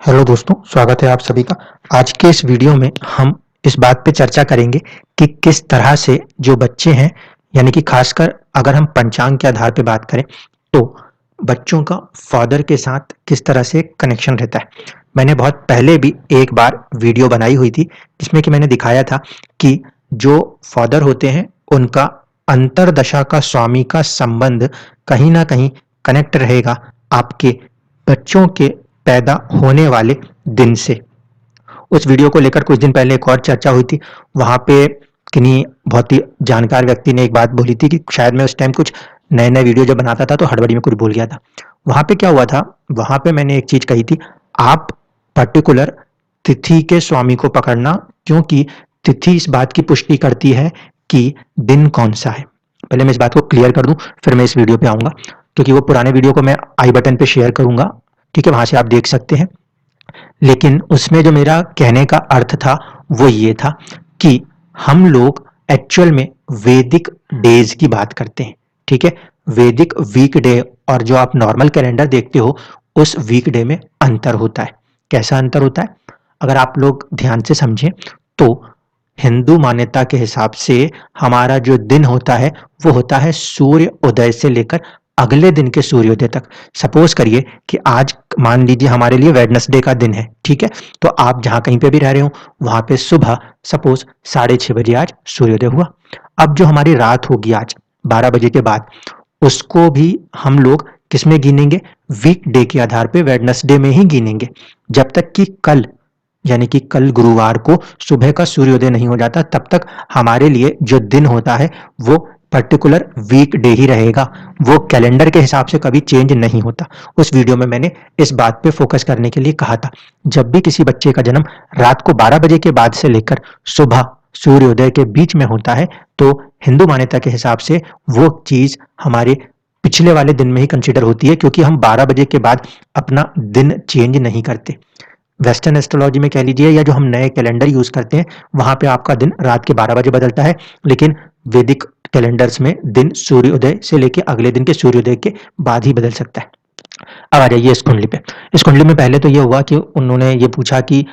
Hello दोस्तों, स्वागत है आप सभी का। आज के इस वीडियो में हम इस बात पे चर्चा करेंगे कि किस तरह से जो बच्चे हैं, यानी कि खासकर अगर हम पंचांग के आधार पे बात करें, तो बच्चों का फादर के साथ किस तरह से कनेक्शन रहता है। मैंने बहुत पहले भी एक बार वीडियो बनाई हुई थी, जिसमें कि मैंने दिखाया था कि जो फादर होते हैं, उनका अंतर्दशा का स्वामी का संबंध कहीं न कहीं कनेक्ट रहेगा आपके बच्चों के पैदा होने वाले दिन से। उस वीडियो को लेकर कुछ दिन पहले एक और चर्चा हुई थी। वहाँ पे किन्हीं बहुत ही जानकार व्यक्ति ने एक बात बोली थी कि शायद मैं उस टाइम कुछ नए-नए वीडियो जब बनाता था तो हड़बड़ी में कुछ बोल गया था। वहाँ पे क्या हुआ था, वहाँ पे मैंने एक चीज़ कही थी, आप पर्टिकुलर तिथि के स्वामी को पकड़ना, क्योंकि तिथि इस बात की पुष्टि करती है कि दिन कौन-सा है। पहले मैं इस बात को क्लियर कर दूँ, फिर मैं इस वीडियो पे आऊँगा, क्योंकि वो पुराने वीडियो को मैं आई बटन पे शेयर करूँगा, ठीक है? वहाँ से आप देख सकते हैं। लेकिन उसमें जो मेरा कहने का अर्थ था, वो ये था कि हम लोग एक्चुअल में वैदिक डेज़ की बात करते हैं, ठीक है? वैदिक वीक डे और जो आप नॉर्मल कैलेंडर देखते हो, उस वीक डे में अंतर होता है। कैसा अंतर होता है? अगर आप लोग ध्यान से समझें, तो हिंदू मान्यता के हिसाब से हमारा जो दिन होता है, वो होता है सूर्य उदय से लेकर अगले दिन के सूर्योदय तक। सपोज करिए कि आज मान लीजिए हमारे लिए वेडनेसडे का दिन है, ठीक है? तो आप जहाँ कहीं पे भी रह रहे हो, वहाँ पे सुबह सपोज 6:30 बजे आज सूर्योदय हुआ। अब जो हमारी रात होगी आज 12 बजे के बाद, उसको भी हम लोग किसमें गिनेंगे? वीक डे के आधार पे वेडनेसडे में ही गिनेंगे। जब तक कि कल, यानी कि कल गुरुवार को सुबह का सूर्योदय नहीं हो जाता, तब तक हमारे लिए जो दिन होता है, वो पर्टिकुलर वीक डे ही रहेगा। वो कैलेंडर के हिसाब से कभी चेंज नहीं होता। उस वीडियो में मैंने इस बात पे फोकस करने के लिए कहा था। जब भी किसी बच्चे का जन्म रात को 12 बजे के बाद से लेकर सुबह सूर्योदय के बीच में होता है, तो हिंदू मान्यता के हिसाब से वो चीज़ हमारे पिछले वाले दिन में ही कंसिडर होती है, क्योंकि हम 12 बजे के बाद अपना दिन चेंज नहीं करते। वेस्टर्न एस्ट्रोलॉजी में कह लीजिए, या जो हम नए कैलेंडर यूज़ करते हैं, वहाँ पे आपका दिन रात के 12 बजे बदलता है, लेकिन वैदिक कैलेंडर्स में दिन सूर्योदय से लेके अगले दिन के सूर्योदय के बाद ही बदल सकता है। अब आ जाइए इस कुंडली पे। इस कुंडली में पहले तो ये हुआ कि उन्होंने ये पूछा कि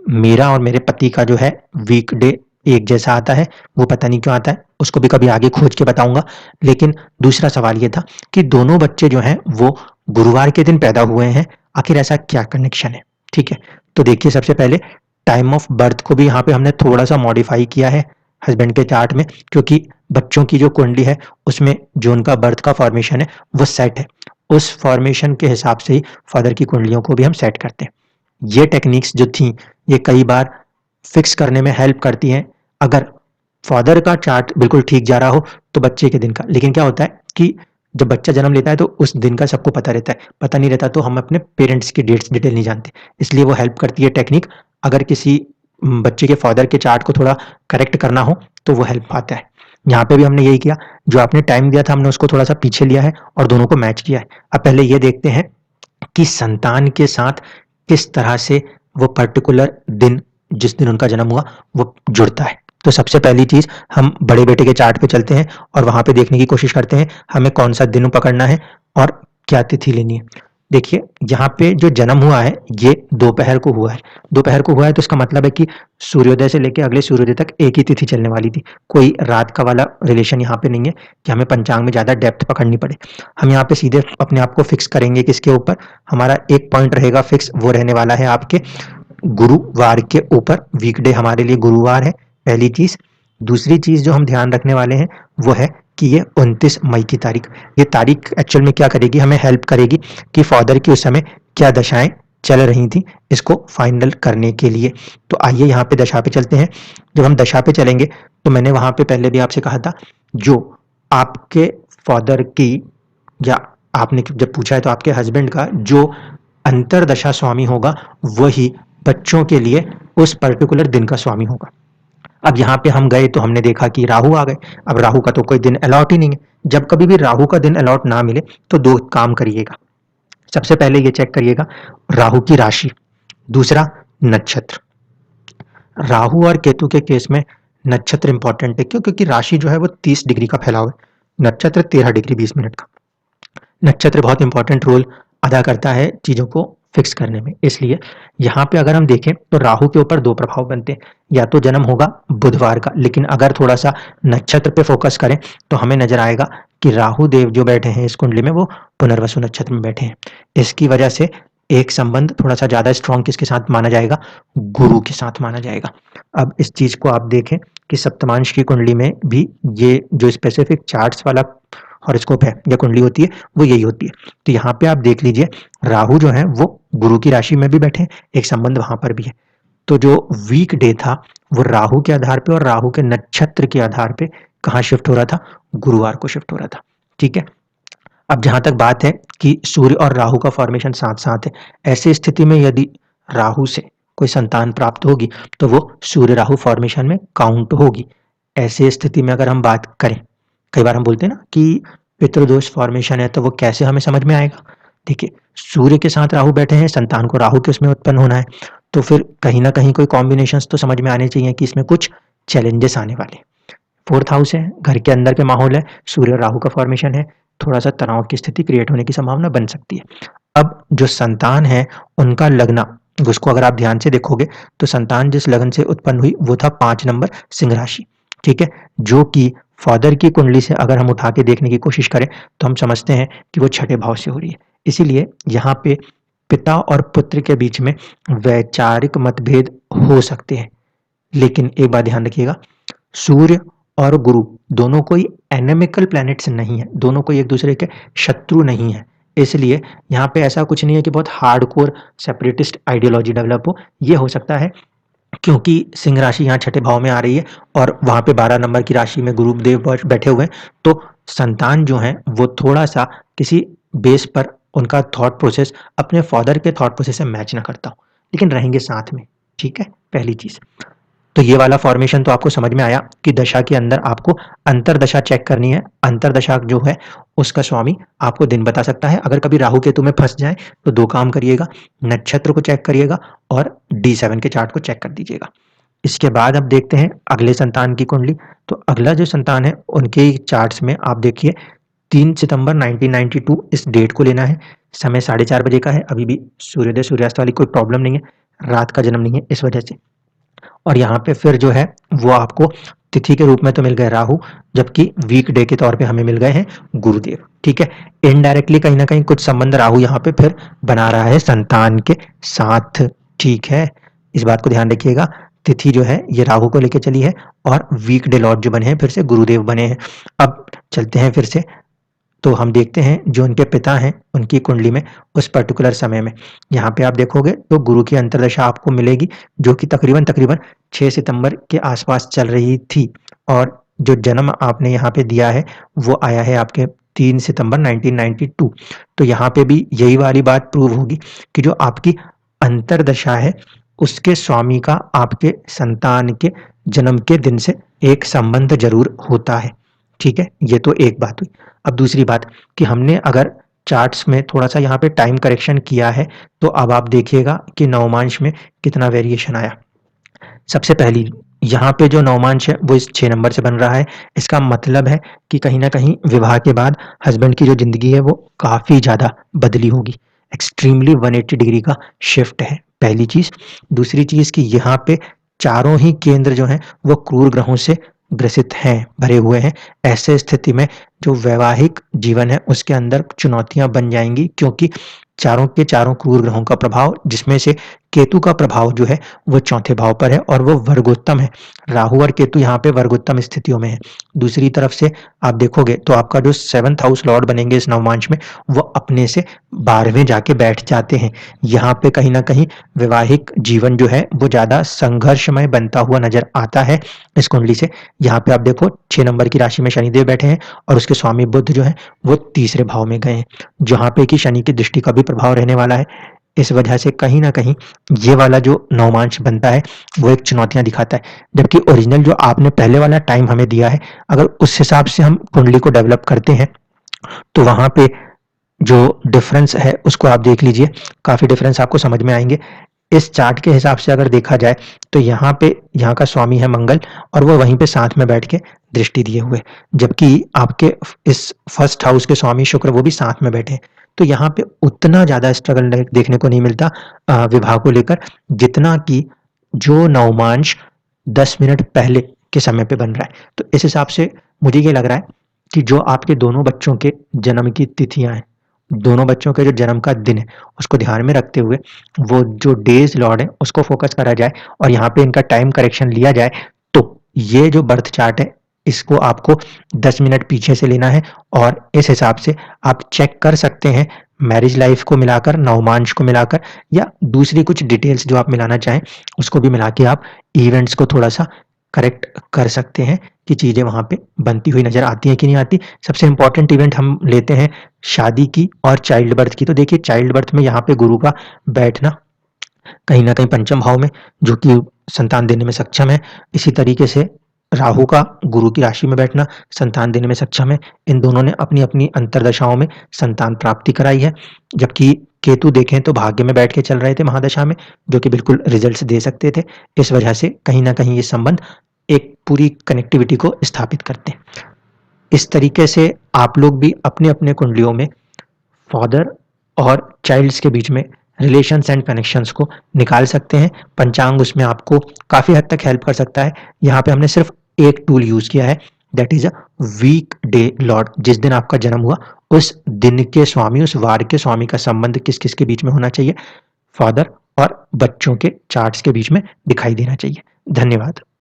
मेरा और मेरे पति का जो है वीकडे एक जैसा आता है, वो पता नहीं क्यों आता है, उसको भी कभी आगे खोज के बताऊँगा। लेकिन दूसरा सवाल ये था कि दोनों बच्चे जो हैं वो गुरुवार के दिन पैदा हुए हैं, आखिर ऐसा क्या कनेक्शन है? ठीक है, तो देखिए सबसे पहले टाइम ऑफ बर्थ को भी यहाँ पे हमने थोड़ा-सा मॉडिफाई किया है हस्बैंड के चार्ट में, क्योंकि बच्चों की जो कुंडली है उसमें जो उनका बर्थ का फॉर्मेशन है वो सेट है। उस फॉर्मेशन के हिसाब से ही फादर की कुंडलियों को भी हम सेट करते हैं। ये टेक्निक्स जो थी, ये कई बार फिक्स करने में हेल्प करती हैं। अगर फादर का चार्ट बिल्कुल ठीक जा रहा हो तो बच्चे के दिन का, लेकिन क्या होता है कि जब बच्चा जन्म लेता है तो उस दिन का सबको पता रहता है, पता नहीं रहता तो हम अपने पेरेंट्स की डेट्स डिटेल नहीं जानते, इसलिए वो हेल्प करती है टेक्निक। अगर किसी बच्चे के फादर के चार्ट को थोड़ा करेक्ट करना हो तो वो हेल्प आता है। यहाँ पे भी हमने यही किया, जो आपने टाइम दिया था हमने उसको थोड़ा सा पीछे लिया है और दोनों को मैच किया है। अब पहले ये देखते हैं कि संतान के साथ किस तरह से वो पर्टिकुलर दिन, जिस दिन उनका जन्म हुआ, वो जुड़ता है। तो सबसे पहली चीज़, हम बड़े बेटे के चार्ट पे चलते हैं और वहाँ पे देखने की कोशिश करते हैं हमें कौन-सा दिन पकड़ना है और क्या तिथि लेनी है। देखिए, यहाँ पे जो जन्म हुआ है, ये दोपहर को हुआ है। दोपहर को हुआ है तो इसका मतलब है कि सूर्योदय से लेके अगले सूर्योदय तक एक ही तिथि चलने वाली थी। कोई रात का वाला रिलेशन यहाँ पे नहीं है कि हमें पंचांग में ज़्यादा डेप्थ पकड़नी पड़े। हम यहाँ पे सीधे अपने आप को फिक्स करेंगे किसके ऊपर? हमारा एक पॉइंट रहेगा फिक्स, वो रहने वाला है आपके गुरुवार के ऊपर। वीकडे हमारे लिए गुरुवार है, पहली चीज़। दूसरी चीज़ जो हम ध्यान रखने वाले हैं, वो है कि ये 29 मई की तारीख। ये तारीख एक्चुअल में क्या करेगी? हमें हेल्प करेगी कि फादर की उस समय क्या दशाएँ चल रही थी, इसको फाइनल करने के लिए। तो आइए यहाँ पे दशा पे चलते हैं। जब हम दशा पे चलेंगे, तो मैंने वहाँ पे पहले भी आपसे कहा था, जो आपके फादर की, या आपने जब पूछा है तो आपके हस्बैंड का जो अंतर्दशा स्वामी होगा, वही बच्चों के लिए उस पर्टिकुलर दिन का स्वामी होगा। अब यहाँ पे हम गए तो हमने देखा कि राहु आ गए। अब राहु का तो कोई दिन अलॉट ही नहीं है। जब कभी भी राहु का दिन अलॉट ना मिले तो दो काम करिएगा। सबसे पहले ये चेक करिएगा राहु की राशि, दूसरा नक्षत्र। राहु और केतु के केस में नक्षत्र इंपॉर्टेंट है, क्यों? क्योंकि राशि जो है वो 30 डिग्री का फैलाव है, नक्षत्र 13 डिग्री 20 मिनट का। नक्षत्र बहुत इंपॉर्टेंट रोल अदा करता है चीज़ों को फिक्स करने में। इसलिए यहाँ पे अगर हम देखें तो राहु के ऊपर दो प्रभाव बनते हैं, या तो जन्म होगा बुधवार का, लेकिन अगर थोड़ा सा नक्षत्र पे फोकस करें तो हमें नजर आएगा कि राहु देव जो बैठे हैं इस कुंडली में वो पुनर्वसु नक्षत्र में बैठे हैं। इसकी वजह से एक संबंध थोड़ा सा ज्यादा स्ट्रॉन्ग किसके साथ माना जाएगा, गुरु के साथ माना जाएगा। अब इस चीज को आप देखें कि सप्तमांश की कुंडली में भी ये जो स्पेसिफिक चार्ट्स वाला हॉरोस्कोप है या कुंडली होती है वो यही होती है। तो यहाँ पे आप देख लीजिए राहु जो है वो गुरु की राशि में भी बैठे हैं, एक संबंध वहां पर भी है। तो जो वीक डे था वो राहु के आधार पे और राहु के नक्षत्र के आधार पे कहाँ शिफ्ट हो रहा था, गुरुवार को शिफ्ट हो रहा था। ठीक है, अब जहां तक बात है कि सूर्य और राहु का फॉर्मेशन साथ साथ है, ऐसी स्थिति में यदि राहु से कोई संतान प्राप्त होगी तो वो सूर्य राहु फॉर्मेशन में काउंट होगी। ऐसी स्थिति में अगर हम बात करें, कई बार हम बोलते हैं ना कि पितृदोष फॉर्मेशन है, तो वो कैसे हमें समझ में आएगा। देखिए, सूर्य के साथ राहु बैठे हैं, संतान को राहु के उसमें उत्पन्न होना है, तो फिर कहीं ना कहीं कोई कॉम्बिनेशंस तो समझ में आने चाहिए कि इसमें कुछ चैलेंजेस आने वाले। फोर्थ हाउस है, घर के अंदर के माहौल है, सूर्य और राहु का फॉर्मेशन है, थोड़ा सा तनाव की स्थिति क्रिएट होने की संभावना बन सकती है। अब जो संतान है उनका लग्न, उसको अगर आप ध्यान से देखोगे तो संतान जिस लग्न से उत्पन्न हुई वो था 5 नंबर सिंह राशि। ठीक है, जो कि फादर की कुंडली से अगर हम उठा के देखने की कोशिश करें तो हम समझते हैं कि वो छठे भाव से हो रही है। इसीलिए यहाँ पे पिता और पुत्र के बीच में वैचारिक मतभेद हो सकते हैं, लेकिन एक बात ध्यान रखिएगा, सूर्य और गुरु दोनों कोई एनेमिकल प्लैनेट्स नहीं है, दोनों कोई एक दूसरे के शत्रु नहीं है। इसलिए यहाँ पे ऐसा कुछ नहीं है कि बहुत हार्डकोर सेपरेटिस्ट आइडियोलॉजी डेवलप हो। ये हो सकता है क्योंकि सिंह राशि यहाँ छठे भाव में आ रही है और वहां पे 12 नंबर की राशि में गुरुदेव बैठे हुए हैं, तो संतान जो है वो थोड़ा सा किसी बेस पर उनका थॉट प्रोसेस अपने फादर के थॉट प्रोसेस से मैच ना करता हो, लेकिन रहेंगे साथ में। ठीक है, पहली चीज तो ये वाला फॉर्मेशन तो आपको समझ में आया कि दशा के अंदर आपको अंतरदशा चेक करनी है। अंतरदशा जो है उसका स्वामी आपको दिन बता सकता है। अगर कभी राहु केतु में फंस जाए तो दो काम करिएगा, नक्षत्र को चेक करिएगा और D7 के चार्ट को चेक कर दीजिएगा। इसके बाद अब देखते हैं अगले संतान की कुंडली। तो अगला जो संतान है उनके चार्ट्स में आप देखिए 3 सितंबर 1992 इस डेट को लेना है। समय 4:30 बजे का है, अभी भी सूर्योदय सूर्यास्त वाली कोई प्रॉब्लम नहीं है, रात का जन्म नहीं है इस वजह से। और यहाँ पे फिर जो है वो आपको तिथि के रूप में तो मिल गए राहु, जबकि वीक डे के तौर पे हमें मिल गए हैं गुरुदेव। ठीक है, इनडायरेक्टली कहीं ना कहीं कुछ संबंध राहु यहाँ पे फिर बना रहा है संतान के साथ। ठीक है, इस बात को ध्यान रखिएगा, तिथि जो है ये राहु को लेके चली है और वीक डे लॉर्ड जो बने हैं फिर से गुरुदेव बने हैं। अब चलते हैं फिर से, तो हम देखते हैं जो उनके पिता हैं उनकी कुंडली में उस पर्टिकुलर समय में यहाँ पे आप देखोगे तो गुरु की अंतर्दशा आपको मिलेगी जो कि तकरीबन तकरीबन 6 सितंबर के आसपास चल रही थी, और जो जन्म आपने यहाँ पे दिया है वो आया है आपके 3 सितंबर 1992। तो यहाँ पे भी यही वाली बात प्रूव होगी कि जो आपकी अंतर्दशा है उसके स्वामी का आपके संतान के जन्म के दिन से एक संबंध जरूर होता है। ठीक है, ये तो एक बात हुई। अब दूसरी बात कि हमने अगर चार्ट्स में थोड़ा सा यहाँ पे टाइम करेक्शन किया है तो अब आप देखिएगा कि नवमांश में कितना वेरिएशन आया। सबसे पहली यहाँ पे जो नवमांश है वो इस 6 नंबर से बन रहा है। इसका मतलब है कि कहीं ना कहीं विवाह के बाद हस्बैंड की जो जिंदगी है वो काफी ज्यादा बदली होगी, एक्सट्रीमली 180 डिग्री का शिफ्ट है, पहली चीज। दूसरी चीज कि यहाँ पे चारों ही केंद्र जो हैं वो क्रूर ग्रहों से ग्रसित हैं, भरे हुए हैं। ऐसे स्थिति में जो वैवाहिक जीवन है उसके अंदर चुनौतियां बन जाएंगी, क्योंकि चारों के चारों क्रूर ग्रहों का प्रभाव, जिसमें से केतु का प्रभाव जो है वो चौथे भाव पर है और वो वर्गोत्तम है। राहु और केतु यहाँ पे वर्गोत्तम स्थितियों में है। दूसरी तरफ से आप देखोगे तो आपका जो 7th हाउस लॉर्ड बनेंगे इस नवमांश में वो अपने से 12वें जाके बैठ जाते हैं। यहाँ पे कहीं ना कहीं वैवाहिक जीवन जो है वो ज्यादा संघर्षमय बनता हुआ नजर आता है इस कुंडली से। यहाँ पे आप देखो 6 नंबर की राशि में शनिदेव बैठे हैं और उसके स्वामी बुध जो है वो तीसरे भाव में गए हैं, जहाँ पे कि शनि की दृष्टि का भी प्रभाव रहने वाला है। इस वजह से कहीं ना कहीं ये वाला जो नवमांश बनता है वो एक चुनौतियां दिखाता है, जबकि ओरिजिनल जो आपने पहले वाला टाइम हमें दिया है अगर उस हिसाब से हम कुंडली को डेवलप करते हैं तो वहां पे जो डिफरेंस है उसको आप देख लीजिए, काफी डिफरेंस आपको समझ में आएंगे। इस चार्ट के हिसाब से अगर देखा जाए तो यहाँ पे यहाँ का स्वामी है मंगल और वो वहीं पे साथ में बैठ के दृष्टि दिए हुए, जबकि आपके इस फर्स्ट हाउस के स्वामी शुक्र वो भी साथ में बैठे हैं। तो यहाँ पे उतना ज़्यादा स्ट्रगल देखने को नहीं मिलता विवाह को लेकर, जितना कि जो नवमांश 10 मिनट पहले के समय पे बन रहा है। तो इस हिसाब से मुझे ये लग रहा है कि जो आपके दोनों बच्चों के जन्म की तिथियां हैं, दोनों बच्चों के जो जन्म का दिन है, उसको ध्यान में रखते हुए वो जो डेज लॉर्ड है उसको फोकस करा जाए और यहाँ पे इनका टाइम करेक्शन लिया जाए। तो ये जो बर्थ चार्ट है इसको आपको 10 मिनट पीछे से लेना है और इस हिसाब से आप चेक कर सकते हैं मैरिज लाइफ को मिलाकर, नवमांश को मिलाकर, या दूसरी कुछ डिटेल्स जो आप मिलाना चाहें उसको भी मिला के आप इवेंट्स को थोड़ा सा करेक्ट कर सकते हैं कि चीज़ें वहाँ पे बनती हुई नज़र आती हैं कि नहीं आती। सबसे इम्पोर्टेंट इवेंट हम लेते हैं शादी की और चाइल्ड बर्थ की। तो देखिए चाइल्ड बर्थ में यहाँ पे गुरु का बैठना कहीं न कहीं पंचम भाव में, जो कि संतान देने में सक्षम है। इसी तरीके से राहु का गुरु की राशि में बैठना संतान देने में सक्षम है। इन दोनों ने अपनी-अपनी अंतर्दशाओं में संतान प्राप्ति कराई है। जबकि केतु देखें तो भाग्य में बैठ के चल रहे थे महादशा में, जो कि बिल्कुल रिजल्ट्स दे सकते थे। इस वजह से कहीं न कहीं ये संबंध एक पूरी कनेक्टिविटी को स्थापित करते हैं। इस तरीके से आप लोग भी अपने-अपने कुंडलियों में फादर और चाइल्ड्स के बीच में रिलेशंस एंड कनेक्शंस को निकाल सकते हैं। पंचांग उसमें आपको काफ़ी हद तक हेल्प कर सकता है। यहाँ पे हमने सिर्फ एक टूल यूज़ किया है, that is a weekday lord. जिस दिन आपका जन्म हुआ उस दिन के स्वामी, उस वार के स्वामी का संबंध किस-किस के बीच में होना चाहिए, फादर और बच्चों के चार्ट्स के बीच में दिखाई देना चाहिए। धन्यवाद।